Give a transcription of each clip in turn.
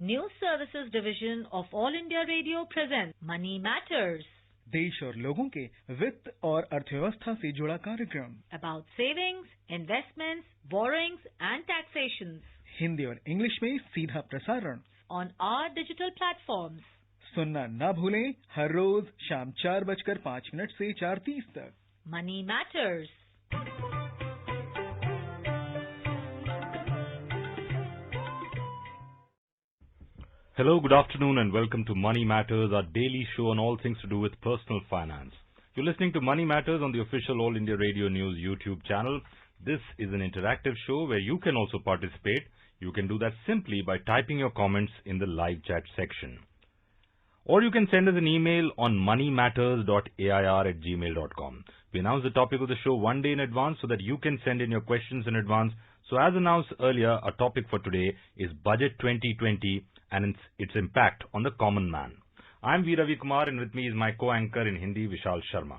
News Services Division of All India Radio presents Money Matters. देश और लोगों के वित्त और अर्थव्यवस्था से जुड़ा कार्यक्रम About savings, investments, borrowings and taxations. Hindi और इंग्लिश में सीधा प्रसारण On our digital platforms. सुनना ना भूलें हर रोज शाम 4:05 से 4:30 तक। Money Matters. Hello, good afternoon and welcome to Money Matters, our daily show on all things to do with personal finance. You're listening to Money Matters on the official All India Radio News YouTube channel. This is an interactive show where you can also participate. You can do that simply by typing your comments in the live chat section. Or you can send us an email on moneymatters.air@gmail.com. We announce the topic of the show one day in advance so that you can send in your questions in advance. So as announced earlier, our topic for today is Budget 2020 and its impact on the common man. I'm V. Ravi Kumar and with me is my co-anchor in Hindi, Vishal Sharma.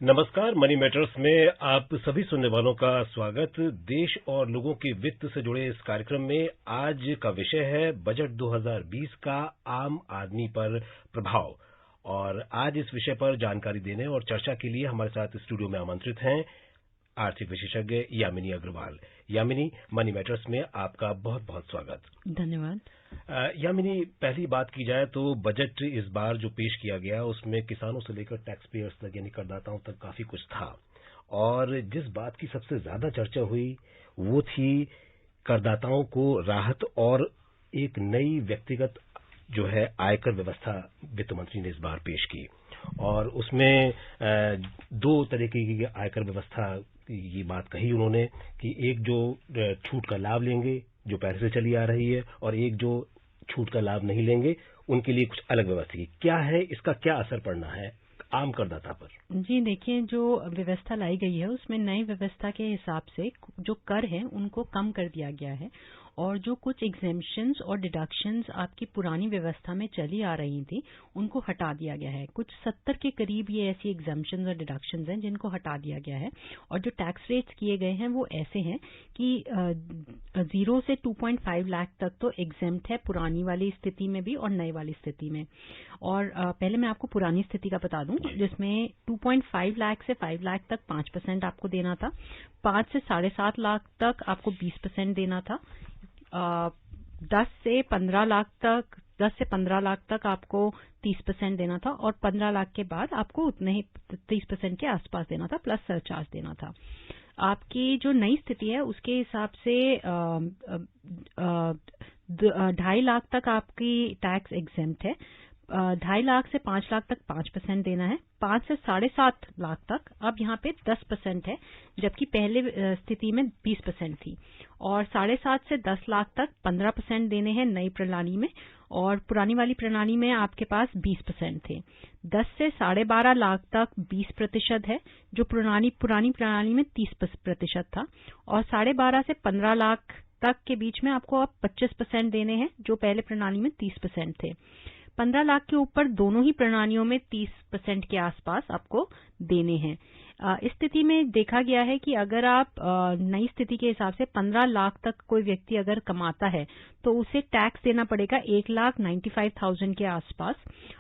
नमस्कार, money matters में आप सभी सुनने वालों का स्वागत। देश और लोगों के वित्त से जुड़े इस कार्यक्रम में आज का विषय है बजट 2020 का आम आदमी पर प्रभाव। और आज इस विषय पर जानकारी देने और चर्चा के लिए हमारे साथ स्टूडियो में आमंत्रित हैं आर्थिक विशेषज्ञ यामिनी अग्रवाल। यामिनी, मनी मैटर्स में आपका बहुत बहुत स्वागत। धन्यवाद। यामिनी, पहली बात की जाए तो बजट इस बार जो पेश किया गया उसमें किसानों से लेकर टैक्स पेयर्स तक यानी करदाताओं तक काफी कुछ था। और जिस बात की सबसे ज्यादा चर्चा हुई वो थी करदाताओं को राहत और एक नई व्यक्तिगत जो है आयकर व्यवस्था वित्त मंत्री ने इस बार पेश की। और उसमें दो तरीके की आयकर व्यवस्था की बात कही उन्होंने कि एक जो छूट का लाभ लेंगे जो पहले से चली आ रही है और एक जो छूट का लाभ नहीं लेंगे उनके लिए कुछ अलग व्यवस्था की। क्या है इसका क्या असर पड़ना है आम करदाता पर? जी देखिए, जो व्यवस्था लाई गई है उसमें नई व्यवस्था के हिसाब से जो कर है उनको कम कर दिया गया है और जो कुछ एग्जेम्पशंस और डिडक्शंस आपकी पुरानी व्यवस्था में चली आ रही थी उनको हटा दिया गया है। कुछ 70 के करीब ये ऐसी एग्जेम्पशंस और डिडक्शंस हैं जिनको हटा दिया गया है। और जो टैक्स रेट्स किए गए हैं वो ऐसे हैं कि 0 से 2.5 लाख तक तो एग्जेम्प्ट है पुरानी वाली स्थिति में भी और नई वाली स्थिति में। और पहले मैं आपको पुरानी स्थिति का बता दूं जिसमें 2.5 लाख से 5 लाख तक 5% आपको देना था, 5 से 7.5 लाख तक आपको 20% देना था, 10 से 15 लाख तक आपको 30% देना था और 15 लाख के बाद आपको उतने ही 30% के आसपास देना था प्लस सरचार्ज देना था। आपकी जो नई स्थिति है उसके हिसाब से 2.5 लाख तक आपकी टैक्स एग्जेम्प्ट है, 2.5 लाख से 5 लाख तक 5% देना है, 5 से 7.5 लाख तक अब यहाँ पे 10% है जबकि पहले स्थिति में 20% थी। और 7.5 से 10 लाख तक 15% देने हैं नई प्रणाली में और पुरानी वाली प्रणाली में आपके पास 20% थे। 10 से 12.5 लाख तक 20% है जो पुरानी प्रणाली में 30% था। और 12.5 से 15 लाख तक के बीच में आपको अब 25% देने हैं जो पहले प्रणाली में 30% थे। 15 लाख के ऊपर दोनों ही प्रणालियों में 30% के आसपास आपको देने हैं। इस स्थिति में देखा गया है कि अगर आप नई स्थिति के हिसाब से 15 लाख तक कोई व्यक्ति अगर कमाता है तो उसे टैक्स देना पड़ेगा 1,95,000 के आसपास।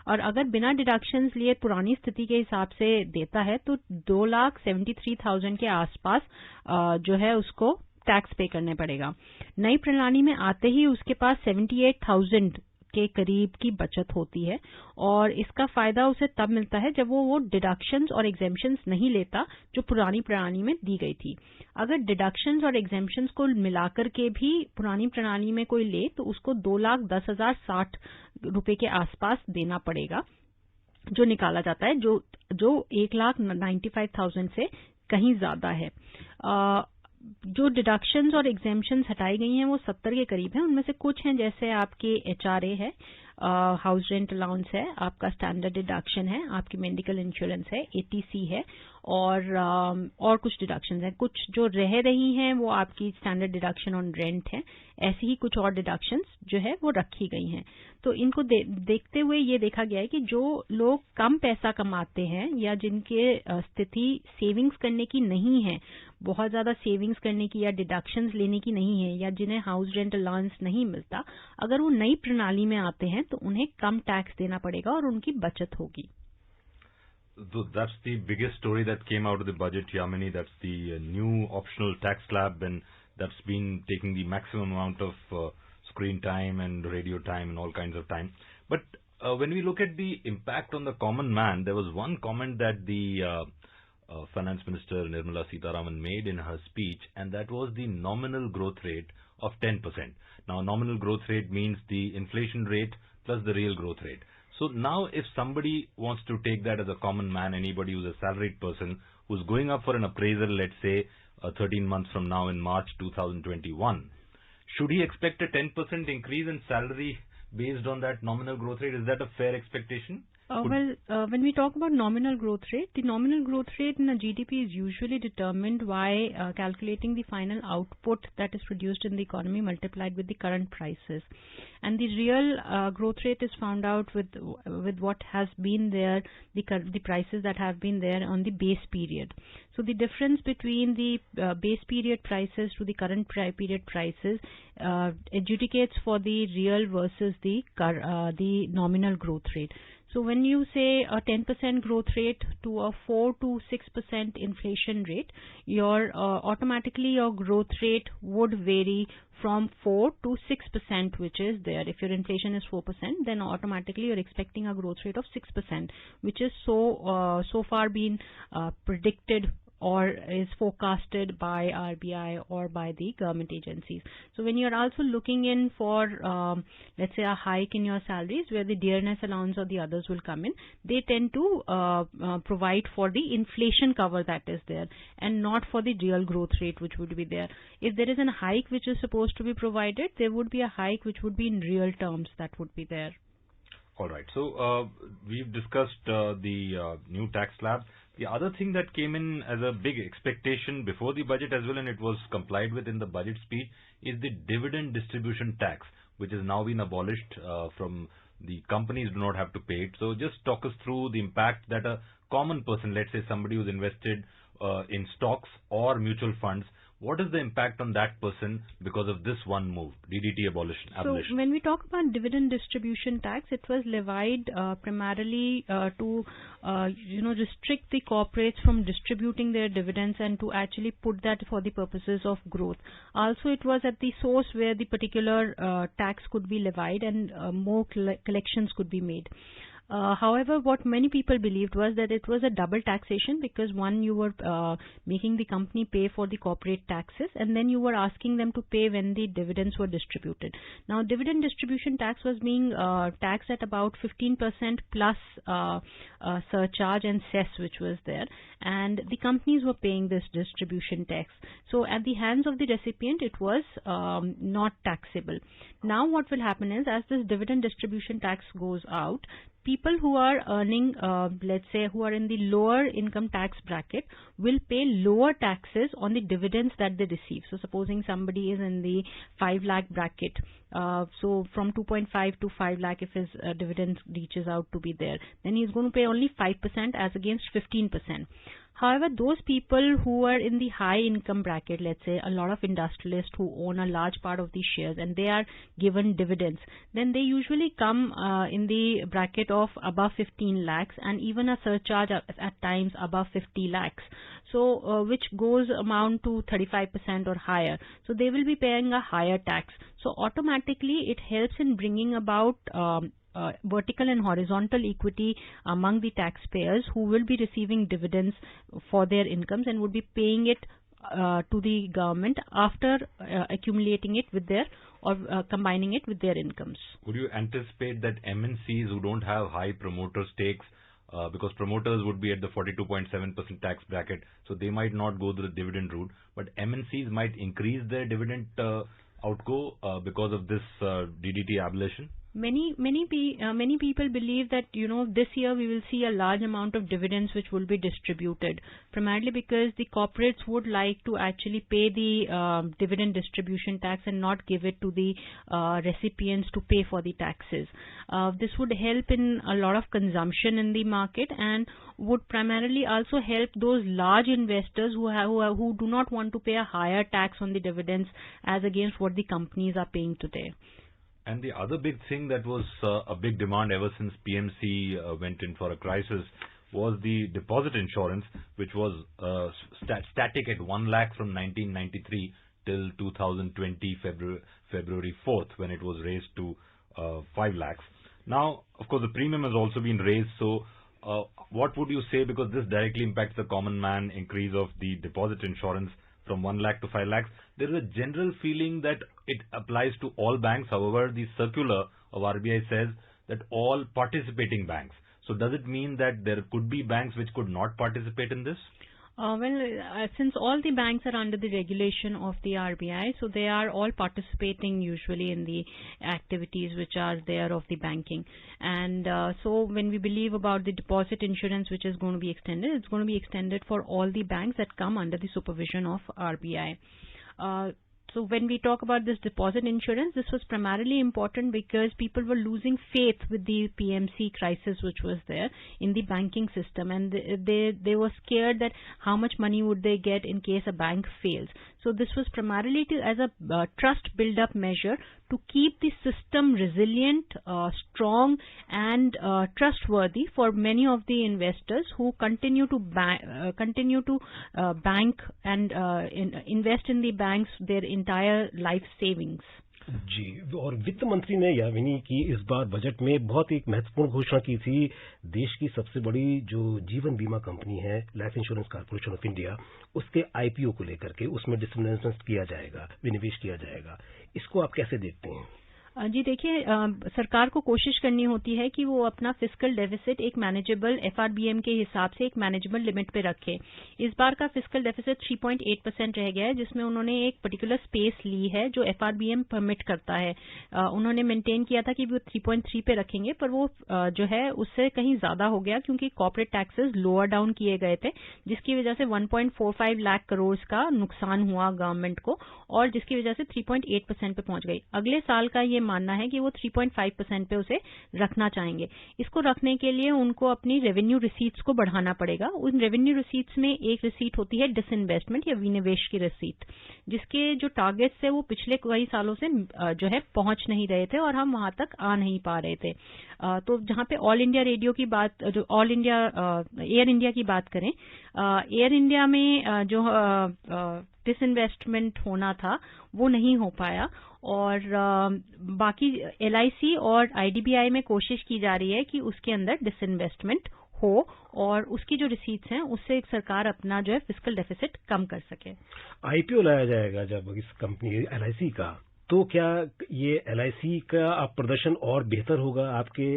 और अगर बिना डिडक्शंस लिए पुरानी स्थिति के हिसाब से देता है तो 2,73,000 के आसपास जो है उसको टैक्स पे करने पड़ेगा। नई प्रणाली में आते ही उसके पास 78,000 के करीब की बचत होती है और इसका फायदा उसे तब मिलता है जब वो डिडक्शंस और एग्जेम्पशंस नहीं लेता जो पुरानी प्रणाली में दी गई थी। अगर डिडक्शंस और एग्जेम्पशंस को मिलाकर के भी पुरानी प्रणाली में कोई ले तो उसको 2,10,060 रुपए के आसपास देना पड़ेगा जो निकाला जाता है जो 1,95,000 से कहीं ज्यादा है। जो डिडक्शंस और एग्जेम्पशंस हटाई गई हैं वो 70 के करीब हैं। उनमें से कुछ हैं जैसे आपके HRA है, हाउस रेंट अलाउंस है, आपका स्टैंडर्ड डिडक्शन है, आपकी मेडिकल इंश्योरेंस है, ATC है और कुछ डिडक्शंस हैं। कुछ जो रह रही हैं वो आपकी स्टैंडर्ड डिडक्शन ऑन रेंट है। ऐसी ही कुछ और डिडक्शंस जो है वो रखी गई हैं। तो इनको देखते हुए ये देखा गया है कि जो लोग कम पैसा कमाते हैं या जिनके स्थिति सेविंग्स करने की नहीं है, बहुत ज़्यादा सेविंग्स करने की या डिडक्शंस लेने की नहीं है, या जिन्हें हाउस रेंट अलाउंस नहीं मिलता, अगर वो नई प्रणाली में आते हैं तो उन्हें कम टैक्स देना पड़ेगा और उनकी बचत होगी। So that's the biggest story that came out of the budget, Yamini. That's the new optional tax slab, and that's been taking the maximum amount of screen time and radio time and all kinds of time. But when we look at the impact on the common man, there was one comment that the Finance Minister Nirmala Sitharaman made in her speech, and that was the nominal growth rate of 10%. Now, nominal growth rate means the inflation rate plus the real growth rate. So now if somebody wants to take that as a common man, anybody who's a salaried person who's going up for an appraisal, let's say 13 months from now in March 2021, should he expect a 10% increase in salary based on that nominal growth rate? Is that a fair expectation? When we talk about nominal growth rate, the nominal growth rate in a GDP is usually determined by calculating the final output that is produced in the economy multiplied with the current prices. And the real growth rate is found out with what has been there, the prices that have been there on the base period. So the difference between the base period prices to the current period prices adjudicates for the real versus the nominal growth rate. So when you say a 10% growth rate to a 4 to 6% inflation rate, automatically your growth rate would vary from 4 to 6%, which is there. If your inflation is 4%, then automatically you're expecting a growth rate of 6%, which is so far been predicted or is forecasted by RBI or by the government agencies. So when you're also looking in for, let's say, a hike in your salaries where the dearness allowance or the others will come in, they tend to provide for the inflation cover that is there and not for the real growth rate which would be there. If there is a hike which is supposed to be provided, there would be a hike which would be in real terms that would be there. All right. So we've discussed the new tax slab. The other thing that came in as a big expectation before the budget as well, and it was complied with in the budget speech, is the dividend distribution tax, which has now been abolished from the companies do not have to pay it. So just talk us through the impact that a common person, let's say somebody who's invested in stocks or mutual funds, what is the impact on that person because of this one move, DDT abolition? So when we talk about dividend distribution tax, it was levied primarily to restrict the corporates from distributing their dividends and to actually put that for the purposes of growth. Also, it was at the source where the particular tax could be levied and more collections could be made. However, what many people believed was that it was a double taxation because one, you were making the company pay for the corporate taxes and then you were asking them to pay when the dividends were distributed. Now, dividend distribution tax was being taxed at about 15% plus surcharge and cess which was there, and the companies were paying this distribution tax. So at the hands of the recipient, it was not taxable. Now what will happen is, as this dividend distribution tax goes out, people who are earning, let's say, who are in the lower income tax bracket will pay lower taxes on the dividends that they receive. So supposing somebody is in the 5 lakh bracket, so from 2.5 to 5 lakh if his dividend reaches out to be there, then he's going to pay only 5% as against 15%. However, those people who are in the high income bracket, let's say a lot of industrialists who own a large part of these shares and they are given dividends, then they usually come in the bracket of above 15 lakhs and even a surcharge at times above 50 lakhs. So which goes amount to 35% or higher. So they will be paying a higher tax. So automatically it helps in bringing about vertical and horizontal equity among the taxpayers who will be receiving dividends for their incomes and would be paying it to the government after accumulating it with their or combining it with their incomes. Would you anticipate that MNCs who don't have high promoter stakes, because promoters would be at the 42.7% tax bracket, so they might not go the dividend route, but MNCs might increase their dividend outgo because of this DDT abolition? Many people believe that this year we will see a large amount of dividends which will be distributed, primarily because the corporates would like to actually pay the dividend distribution tax and not give it to the recipients to pay for the taxes. This would help in a lot of consumption in the market and would primarily also help those large investors who do not want to pay a higher tax on the dividends as against what the companies are paying today. And the other big thing that was a big demand ever since PMC went in for a crisis was the deposit insurance, which was static at 1 lakh from 1993 till 2020 February 4th, when it was raised to 5 lakhs. Now, of course, the premium has also been raised. So what would you say, because this directly impacts the common man, increase of the deposit insurance from 1 lakh to 5 lakhs? There is a general feeling that it applies to all banks. However, the circular of RBI says that all participating banks. So does it mean that there could be banks which could not participate in this? Since all the banks are under the regulation of the RBI, so they are all participating usually in the activities which are there of the banking. And so when we believe about the deposit insurance which is going to be extended, it's going to be extended for all the banks that come under the supervision of RBI. So when we talk about this deposit insurance, this was primarily important because people were losing faith with the PMC crisis which was there in the banking system, and they were scared that how much money would they get in case a bank fails. So this was primarily as a trust build-up measure to keep the system resilient, strong and trustworthy for many of the investors who continue to bank and invest in the banks their entire life savings. जी, और वित्त मंत्री ने यामिनी की इस बार budget में बहुत एक महत्वपूर्ण घोषणा की थी। देश की सबसे बड़ी जो जीवन बीमा कंपनी है, life insurance corporation of India, उसके आईपीओ को लेकर के उसमें डिसइन्वेस्टमेंट किया जाएगा, विनिवेश किया जाएगा। इसको आप कैसे देखते हैं? जी देखिए, सरकार को कोशिश करनी होती है कि वो अपना फिस्कल डेफिसिट एक मैनेजेबल एफआरबीएम के हिसाब से एक मैनेजेबल लिमिट पे रखे। इस बार का फिस्कल डेफिसिट 3.8% रह गया है, जिसमें उन्होंने एक पर्टिकुलर स्पेस ली है जो एफआरबीएम परमिट करता है। उन्होंने मेंटेन किया था कि वो 3.3 पे रखेंगे, पर वो जो है उससे कहीं ज्यादा हो गया क्योंकि कॉर्पोरेट टैक्सेस लोअर डाउन किए गए थे, जिसकी वजह से 1.45 लाख करोड़ का नुकसान हुआ गवर्नमेंट को, और जिसकी वजह से 3.8% पे पहुंच गई। अगले साल का ये मानना है कि वो 3.5% पे उसे रखना चाहेंगे। इसको रखने के लिए उनको अपनी रेवेन्यू रिसीट्स को बढ़ाना पड़ेगा। उन रेवेन्यू रिसीट्स में एक रिसीट होती है डिसइन्वेस्टमेंट या विनिवेश की रिसीट, जिसके जो टारगेट्स है वो पिछले कई सालों से जो है पहुंच नहीं रहे थे और हम वहां तक आ नहीं पा रहे थे। तो जहां पे ऑल इंडिया रेडियो की बात, जो ऑल इंडिया एयर इंडिया की बात करें, एयर इंडिया में जो डिसइन्वेस्टमेंट होना था वो नहीं हो पाया, और बाकी एलआईसी और आईडीबीआई में कोशिश की जा रही है कि उसके अंदर डिसइन्वेस्टमेंट हो और उसकी जो रिसीट्स हैं उससे सरकार अपना जो है फिस्कल डेफिसिट कम कर सके। आईपीओ लाया जाएगा जब इस कंपनी एलआईसी का, तो क्या ये एलआईसी का प्रदर्शन और बेहतर होगा आपके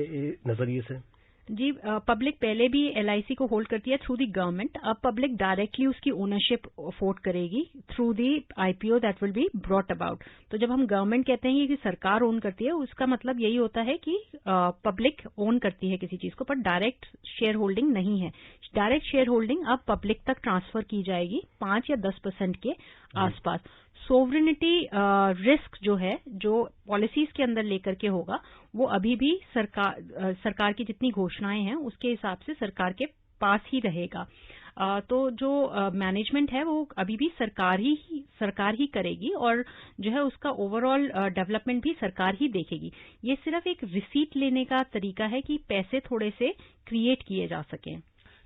नजरिए से? जी, पब्लिक पहले भी एलआईसी को होल्ड करती है थ्रू दी गवर्नमेंट। अब पब्लिक डायरेक्टली उसकी ओनरशिप अफोर्ड करेगी through the IPO that will be brought about. तो जब हम गवर्नमेंट कहते हैं कि सरकार ओन करती है, उसका मतलब यही होता है कि पब्लिक ओन करती है किसी चीज को, पर डायरेक्ट शेयर होल्डिंग नहीं है। डायरेक्ट शेयर होल्डिंग अब पब्लिक तक ट्रांसफर की जाएगी 5 या 10% के आसपास। सोवरेनिटी रिस्क जो है, जो पॉलिसीज के अंदर लेकर के होगा, वो अभी भी सरकार की जितनी घोषणाएं हैं उसके हिसाब से सरकार के पास ही रहेगा। तो जो मैनेजमेंट है वो अभी भी सरकार ही करेगी, और जो है उसका ओवरऑल डेवलपमेंट भी सरकार ही देखेगी। ये सिर्फ एक रिसीट लेने का तरीका है कि पैसे थोड़े से क्रिएट किए जा सकें।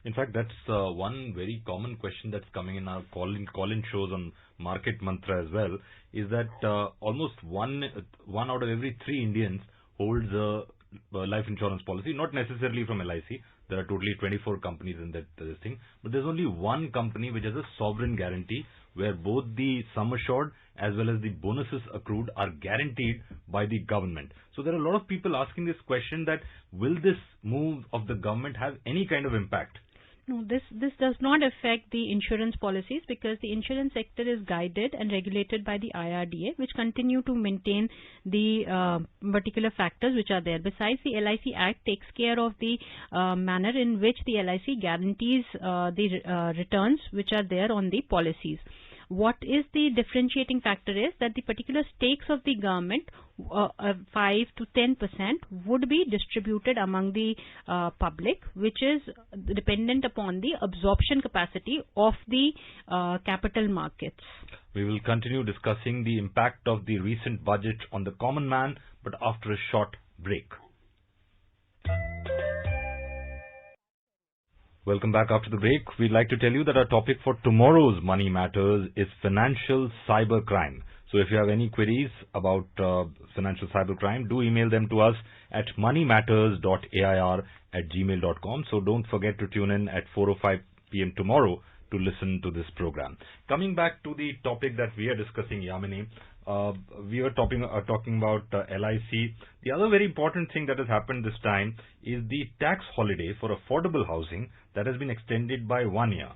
In fact, that's one very common question that's coming in our call-in shows on Market Mantra as well, is that almost one out of every 3 Indians holds a life insurance policy, not necessarily from LIC. There are totally 24 companies in this thing, but there's only one company which has a sovereign guarantee, where both the sum assured as well as the bonuses accrued are guaranteed by the government. So there are a lot of people asking this question, that will this move of the government have any kind of impact? No, this does not affect the insurance policies because the insurance sector is guided and regulated by the IRDA, which continue to maintain the particular factors which are there. Besides, the LIC Act takes care of the manner in which the LIC guarantees the returns which are there on the policies. What is the differentiating factor is that the particular stakes of the government, 5 to 10%, would be distributed among the public, which is dependent upon the absorption capacity of the capital markets. We will continue discussing the impact of the recent budget on the common man, but after a short break. Welcome back after the break. We'd like to tell you that our topic for tomorrow's Money Matters is financial cybercrime. So if you have any queries about financial cybercrime, do email them to us at moneymatters.air@gmail.com. So don't forget to tune in at 4:05 p.m. tomorrow to listen to this program. Coming back to the topic that we are discussing, Yamini, we were talking about LIC. The other very important thing that has happened this time is the tax holiday for affordable housing that has been extended by 1 year.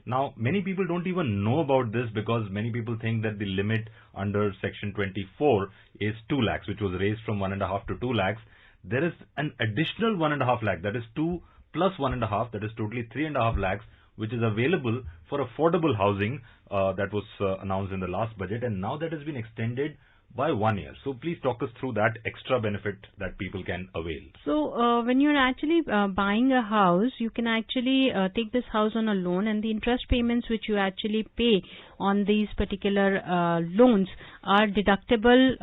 Now, many people don't even know about this because many people think that the limit under Section 24 is 2 lakhs, which was raised from 1.5 to 2 lakhs. There is an additional 1.5 lakh, that is 2 plus 1.5, that is totally 3.5 lakhs, which is available for affordable housing that was announced in the last budget, and now that has been extended by 1 year. So please talk us through that extra benefit that people can avail. So when you're actually buying a house, you can actually take this house on a loan, and the interest payments which you actually pay on these particular loans are deductible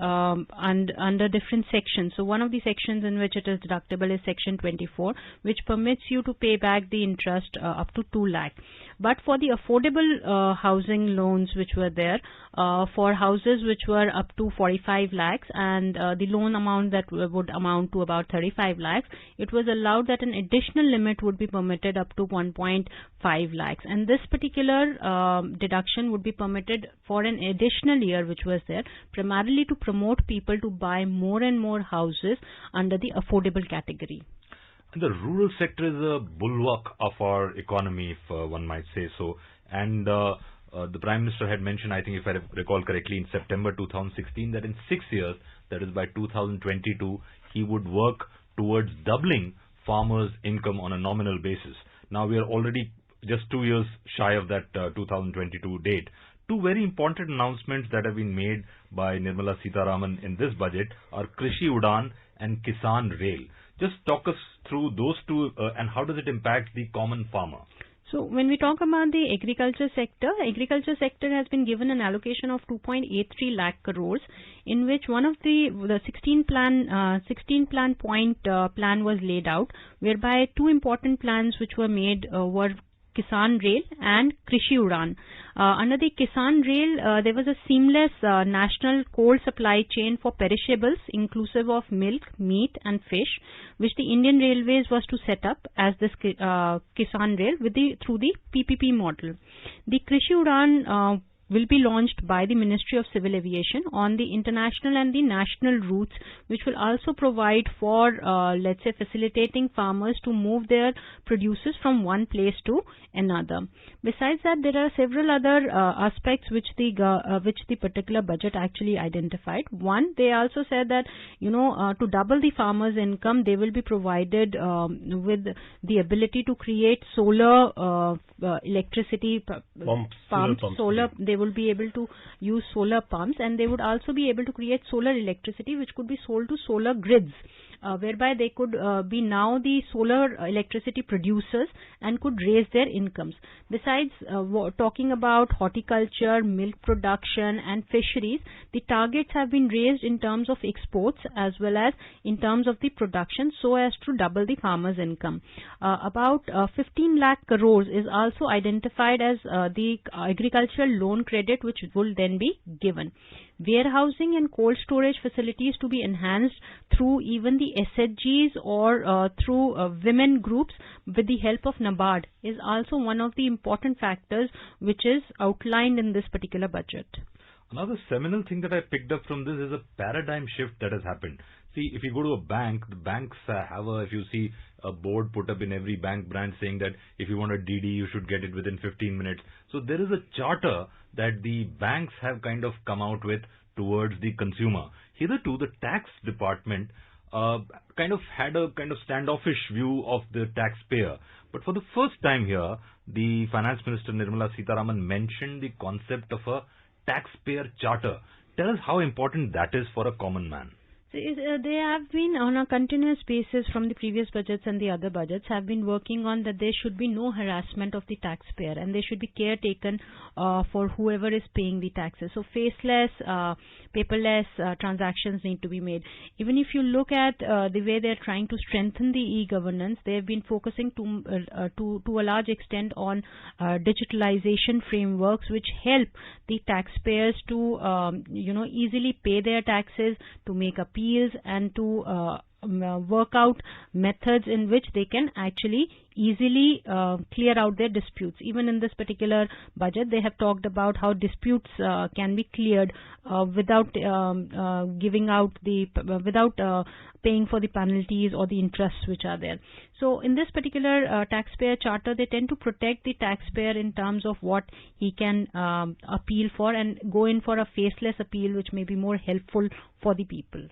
under different sections. So one of the sections in which it is deductible is Section 24, which permits you to pay back the interest up to 2 lakh. But for the affordable housing loans which were there, for houses which were up to 45 lakhs and the loan amount that would amount to about 35 lakhs, it was allowed that an additional limit would be permitted up to 1.5 lakhs. And this particular deduction would be permitted for an additional year which was there, primarily to promote people to buy more and more houses under the affordable category. The rural sector is a bulwark of our economy, if one might say so. And the Prime Minister had mentioned, I think if I recall correctly, in September 2016, that in 6 years, that is by 2022, he would work towards doubling farmers' income on a nominal basis. Now we are already just 2 years shy of that 2022 date. Two very important announcements that have been made by Nirmala Sitharaman in this budget are Krishi Udan and Kisan Rail. Just talk us through those two and how does it impact the common farmer? So when we talk about the agriculture sector has been given an allocation of 2.83 lakh crores, in which one of the 16 plan point plan was laid out, whereby two important plans which were made were Kisan Rail and Krishi Udan. Under the Kisan Rail, there was a seamless national cold supply chain for perishables, inclusive of milk, meat and fish, which the Indian Railways was to set up as this Kisan Rail through the PPP model. The Krishi Udan will be launched by the Ministry of Civil Aviation on the international and the national routes, which will also provide for, let's say, facilitating farmers to move their produces from one place to another. Besides that, there are several other aspects which the particular budget actually identified. One, they also said that, to double the farmers' income, they will be provided with the ability to create solar electricity pumps, solar. They will be able to use solar pumps, and they would also be able to create solar electricity which could be sold to solar grids, whereby they could be now the solar electricity producers and could raise their incomes. Besides talking about horticulture, milk production and fisheries, the targets have been raised in terms of exports as well as in terms of the production, so as to double the farmers' income. About 15 lakh crores is also identified as the agricultural loan credit, which will then be given. Warehousing and cold storage facilities to be enhanced through even the SHGs or through women groups with the help of NABARD is also one of the important factors which is outlined in this particular budget. Another seminal thing that I picked up from this is a paradigm shift that has happened. See, if you go to a bank, the banks if you see a board put up in every bank branch saying that if you want a DD, you should get it within 15 minutes. So there is a charter that the banks have kind of come out with towards the consumer. Hitherto, the tax department kind of had a kind of standoffish view of the taxpayer. But for the first time here, the Finance Minister Nirmala Sitharaman mentioned the concept of a taxpayer charter. Tell us how important that is for a common man. They have been on a continuous basis from the previous budgets and the other budgets have been working on that there should be no harassment of the taxpayer and there should be care taken for whoever is paying the taxes. So faceless, paperless transactions need to be made. Even if you look at the way they are trying to strengthen the e-governance, they have been focusing to a large extent on digitalization frameworks which help the taxpayers to easily pay their taxes, to make appeals and to work out methods in which they can actually easily clear out their disputes. Even in this particular budget, they have talked about how disputes can be cleared without paying for the penalties or the interests which are there. So in this particular taxpayer charter, they tend to protect the taxpayer in terms of what he can appeal for and go in for a faceless appeal which may be more helpful for the people.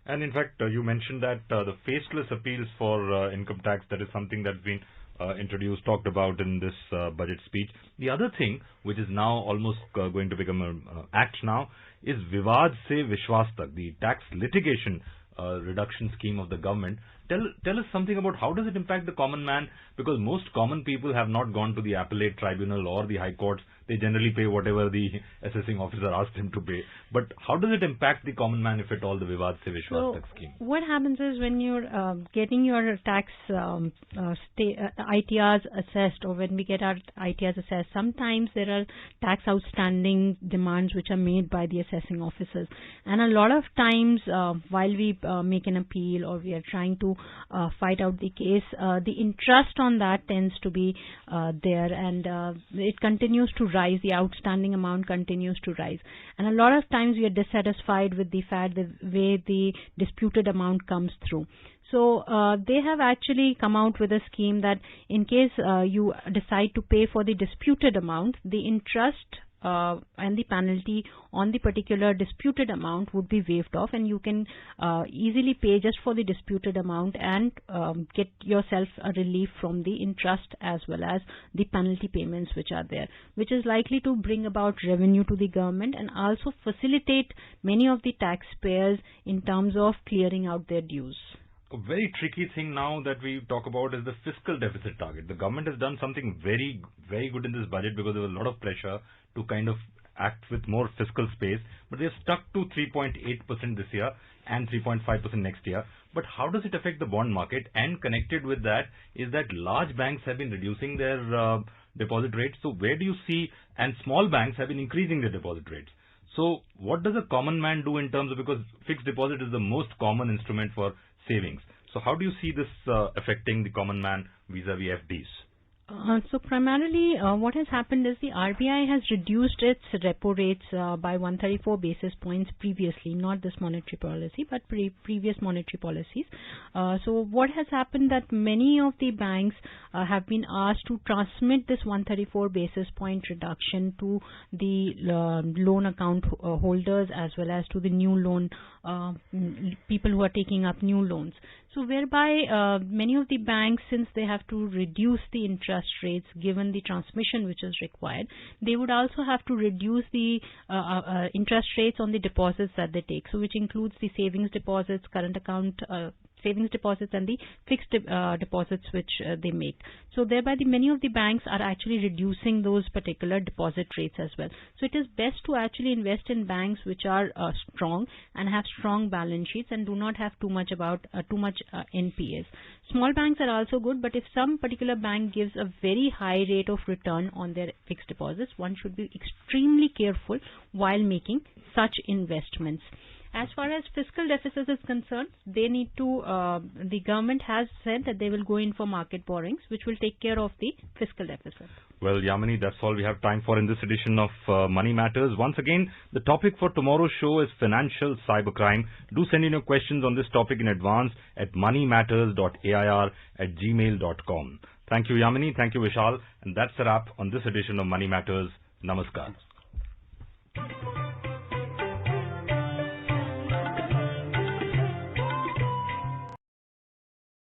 And in fact, you mentioned that the faceless appeals for income tax, that is something that's been talked about in this budget speech. The other thing, which is now almost going to become an act now, is Vivad Se Vishwas Tak, the tax litigation reduction scheme of the government. Tell us something about how does it impact the common man, because most common people have not gone to the appellate tribunal or the high courts. They generally pay whatever the assessing officer asks them to pay. But how does it impact the common man, if at all, the Vivad Se Vishwas Tak scheme? What happens is when you're getting your tax ITRs assessed, or when we get our ITRs assessed, sometimes there are tax outstanding demands which are made by the assessing officers. And a lot of times while we make an appeal or we are trying to fight out the case, the interest on that tends to be there, and it continues to rise. The outstanding amount continues to rise, and a lot of times we are dissatisfied with the fact the way the disputed amount comes through. So they have actually come out with a scheme that in case you decide to pay for the disputed amount, the interest and the penalty on the particular disputed amount would be waived off, and you can easily pay just for the disputed amount and get yourself a relief from the interest as well as the penalty payments which are there, which is likely to bring about revenue to the government and also facilitate many of the taxpayers in terms of clearing out their dues. A very tricky thing now that we talk about is the fiscal deficit target. The government has done something very, very good in this budget because there was a lot of pressure to kind of act with more fiscal space, but they're stuck to 3.8% this year and 3.5% next year. But how does it affect the bond market? And connected with that is that large banks have been reducing their deposit rates. So where do you see, and small banks have been increasing their deposit rates. So what does a common man do in terms of, because fixed deposit is the most common instrument for savings. So how do you see this affecting the common man vis-a-vis FDs? So primarily what has happened is the RBI has reduced its repo rates by 134 basis points previously, not this monetary policy but previous monetary policies. So what has happened that many of the banks have been asked to transmit this 134 basis point reduction to the loan account holders as well as to the new loan people who are taking up new loans. So whereby many of the banks, since they have to reduce the interest rates given the transmission which is required, they would also have to reduce the interest rates on the deposits that they take. So which includes the savings deposits, current account savings deposits and the fixed deposits which they make. So thereby many of the banks are actually reducing those particular deposit rates as well. So it is best to actually invest in banks which are strong and have strong balance sheets and do not have too much NPAs. Small banks are also good, but if some particular bank gives a very high rate of return on their fixed deposits, one should be extremely careful while making such investments. As far as fiscal deficit is concerned, they need to, the government has said that they will go in for market borrowings, which will take care of the fiscal deficit. Well, Yamini, that's all we have time for in this edition of Money Matters. Once again, the topic for tomorrow's show is financial cybercrime. Do send in your questions on this topic in advance at moneymatters.air@gmail.com. Thank you, Yamini. Thank you, Vishal. And that's a wrap on this edition of Money Matters. Namaskar.